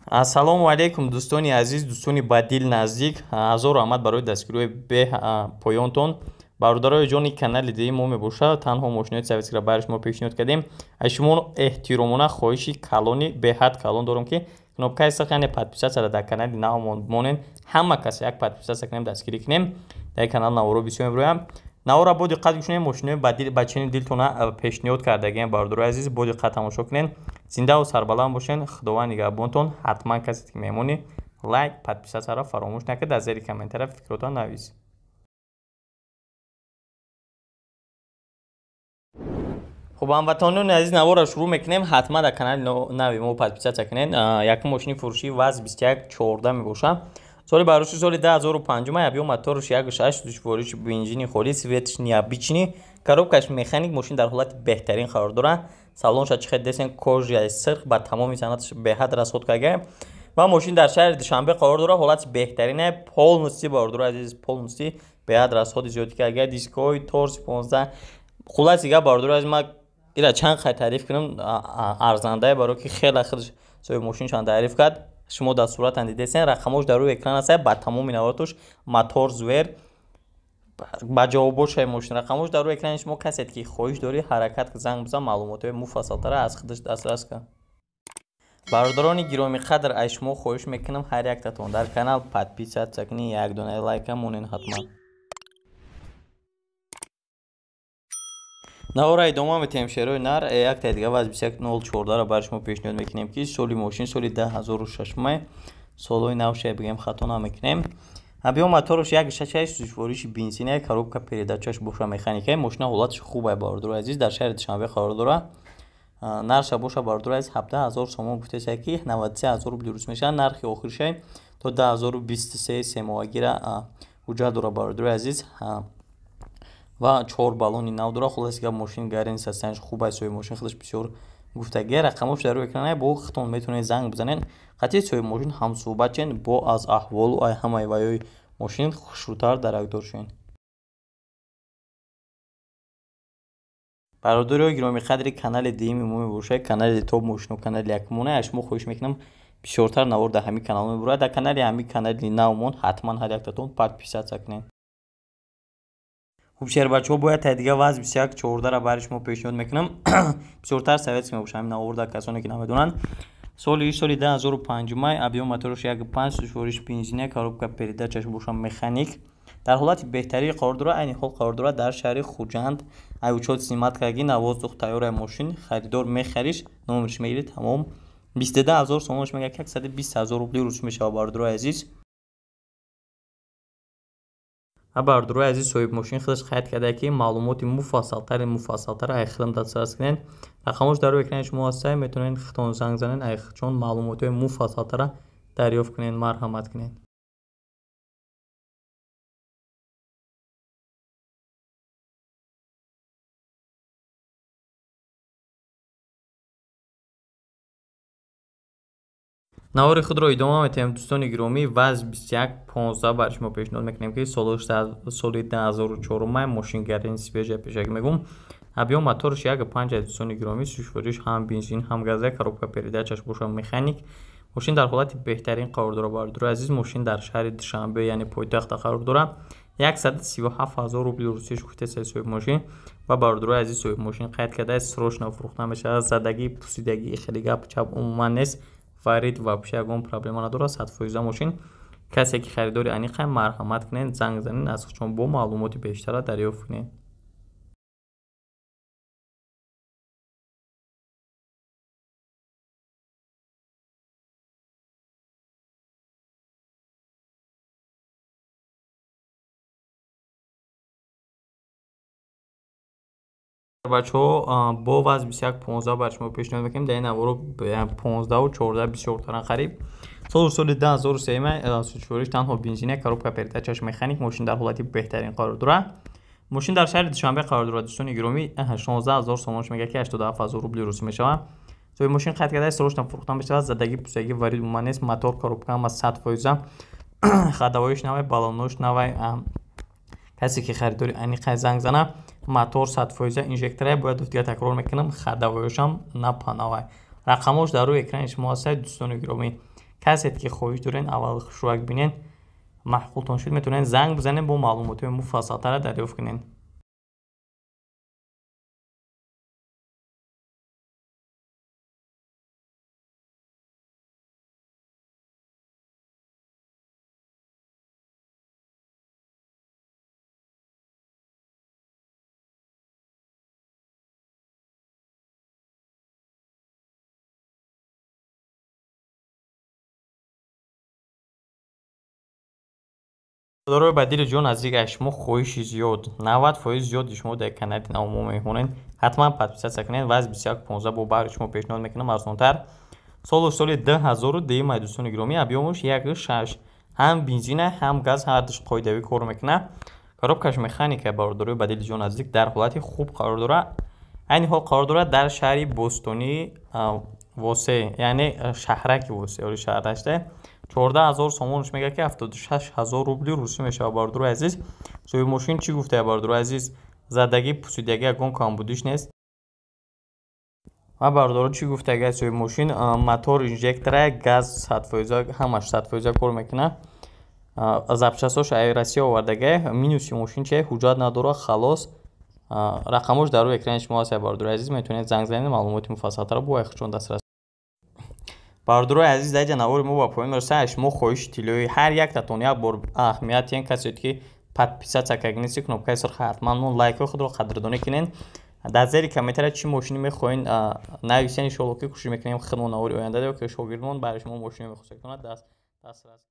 ассалому алайкум дӯстони азиз, дӯстони бадил наздик, ҳазору раҳмат барои дастгирии поёнтон. Бародарои ҷони канали Дии мо мебошад. Танҳо мошинои советскиро бари шумо пешниҳод кардем. Аз шумо эҳтиромона хоҳиши калони беҳад калон дорам ки кнопкаи сахани подписатсияро дар канали навмон монен. Ҳама кас як подписатсия кунем, дастгирӣ кунем. Дар канал наворо бисёр меброям. Навора бо диққат гӯш мошинои бадил ба чини дилтона пешниҳод кардагиам. Бародарои азиз бо диққат тамошо кунед. Зиндаву сарбаланд бошен. Худованд нигаҳбонтон. ҳатман касе ки мемонӣ лайк, подписатсияро фаромӯш накард. Дар зери комментария фикротон навис. خب هموطنان عزیز نوار را شروع میکنیم. حتما در کانال نوی ما подписаться کنین. یک ماشین فروشی وز 2114 میباشه. سال بروشی سال 2005 ابیو موتورش 1.6 دشوارش بنزینی خالص ویتش نیابیچنی коробкаш механик ماشین در حالت بهترین قرار داره. سالنش چقدر دسن کورژی سرخ با تمام صنعتش به حد رسید کرده و ماشین در شهر دوشنبه قرار داره. حالت بهترینه پولنسی باردار عزیز پولنسی به حد رسید زیاد کرده. دیسکوی تورس 15 خلاص دیگه باردار از ما اینا چند خط تعریف کنم ارزنده برای که خیلی سوی ماشین چند تعریف کرد. شما در صورت دیدین رقمش در روی اکران است. با تمام نوارتش موتور زور با جوابش ماشین رقمش در روی اکران شما کسی که خواهش داری حرکت که زنگ بزن معلومات مفصل تر از خودش دسترس کن. برادران گرامی قدر از شما خواهش میکنم هر یک تاتون در کانال подписаться کنین، یک دونه لایک مونین حتما. навора идома метем шерои нар як та дига ваз 2104 ро бар шумо пешниҳод мекунем ки соли мошин соли 2006 май солои навша бигем хато намекунем. абиё моторш 1.6 душвориши бензине коробка передачаш боша механика мошина ҳолатиш хуб ай бардор азиз дар шаҳри душанбе қарор дора. нарша боша бардор азиз 17000 сомон гуфтеса ки 93000 рубли дуруст мешавад. нархи охиршай то 2023 семоагира ҳуҷҷат дора бардор азиз و 4 балони нав дора. خلاص гап мошин гарантия састанш хуб аст. сои мошин худаш бисёр гуфтагӣ рақамош дар рӯи экране бо хитон метавонед занг бизанед. қатъи сои мошин ҳамсӯҳбат чен бо аз аҳволу ай ҳамаи ваёи мошин хушрӯтар даракдор шуен. бародарои гиромӣ қадри канали Дими мо мебошад. канали топ мошину канали якмона аз шумо хоҳиш мекунам бисёртар навор дар ҳамин канал мебурад. дар канали ҳамин канали навмон ҳатман ҳар яктатон подписаться кунед. خوب شهر بچه ها باید تدیگه وز 2114 را برای شما پیشنهاد میکنم. بسیارتر سویت می باشه همین آورده کسانی که نمیدونن. سال 2005 مای ابیو موتورش 1.5 دشوارش بنزینه коробка передачаш боша механик در حالت بهتری قرار داره. عین حال قرار داره در شهر خوجند. ای учет снимать کردگی навоздух тайёрай ماشین خریدار میخریش номерش میگیره تمام 22000 сомонаш میگه 120000 рубли روش میشه باردار عزیز. бародарои азиз соҳиб мошин худаш қайд карда ки маълумоти муфассалтар ай хидам дастрас кунед. рақамош дар рӯи экрани шумо аст. метавонед хитон занг занед ай чун маълумоти муфассалтара дарёфт кунед. марҳамат кунед. навори худро идома метавонем дӯстони гиромӣ. ваз 2115 бар шумо пешниҳод мекунем ки соли 2004 май мошин гарантия свежа пешак мегум. абиё моторш 1.5 дӯстони гиромӣ сушвориш ҳам бензин ҳам газа коробка передачаш боша механик мошин дар ҳолати беҳтарин қарор дора. бародарои азиз мошин дар шаҳри душанбе яъне пойтахта қарор дора. 137000 рубли русияш гуфтеса соҳиб мошин ва бародарои азиз соҳиб мошин қайд карда срочно фурӯхта мешавад. задагӣ пусидагӣ хеле гап чап умуман нест. фарид вообще ягон проблема надорад. 100% мошин касе ки харидори аниқай марҳамат кунед занг занед аз чун бо маълумоти бештара дарёфт кунед. бачаҳо бо ваз 2115 бар шумо пешниҳод мекунем. дар ин наворо 15 و 14 бисёртаран қариб. соли 2003 май сучвориш танҳо бензине коробка передачаш механик мошин дар ҳолати беҳтарин қарор дора. мошин дар шаҳри душанбе қарор дора. дӯстони гиромӣ 16000 сомонаш мега ки 87000 рубли русӣ мешавад. соҳиби мошин қайд карда срочно фурӯхта мешавад. задагӣ пусагӣ варид умуман нест. мотор коробка ҳама 100% ходовоиш навай балонош навай. касе ки харидори аниқай занг зана мотор 100% инжекторай бояд дига такрор мекунам ходовоишам напанавай. рақамош дар рӯи экрани шумо аст дӯстони гиромӣ. کسی که خواهش دارین اول شروع ببینین معقولتون شد میتونین زنگ بزنین با معلومات مفصل‌تر دریافت کنین. دارای بدیل جون از یک شما خواهش زیاد 90% زیاد شما در کانال نامو میخونین حتما подписаться کنین و از 2115 با برای شما پیشنهاد میکنم ارزانتر سال 10000 دوستان گرامی ابیامش 1.6 هم بنزین هم گاز هر دوش قاعدوی کار میکنه коробкаш механика бардори بدیل جون از یک در حالت خوب قرار داره این حال قرار داره در شهری بوستونی واسه یعنی شهرک واسه یا شهر داشته 14000 سومونش میگه که 76000 روبلی روسی میشه باردرو عزیز سوی ماشین چی گفته باردرو عزیز زدگی پوسیدگی اگون کام بودیش نیست و باردرو چی گفته اگه سوی ماشین موتور اینژکتور گاز 100% همش 100% کار میکنه запчастош Россия овардага минуси мошин чиye ҳуҷҷат надора халос рақамош дар рӯи экрани шумо ҳаст бардурои азиз метавонед занг занед маълумоти муфассалтар бо ихчон дастрас бардурои азиз дар ҷанавори мо ба поён расид шумо хоҳиши тиллои ҳар яктатон як бор аҳамияти ин касед ки подписаться кагниси кнопкаи сирха ҳатман лайкҳои худро қадрдонӣ кинен дар зери комментария чӣ мошине мехоҳед нависен иншоалло ки кӯшиш мекунем хидмотнавори оянда ё ки шогирдмон барои шумо мошине мехосед кунад дастрас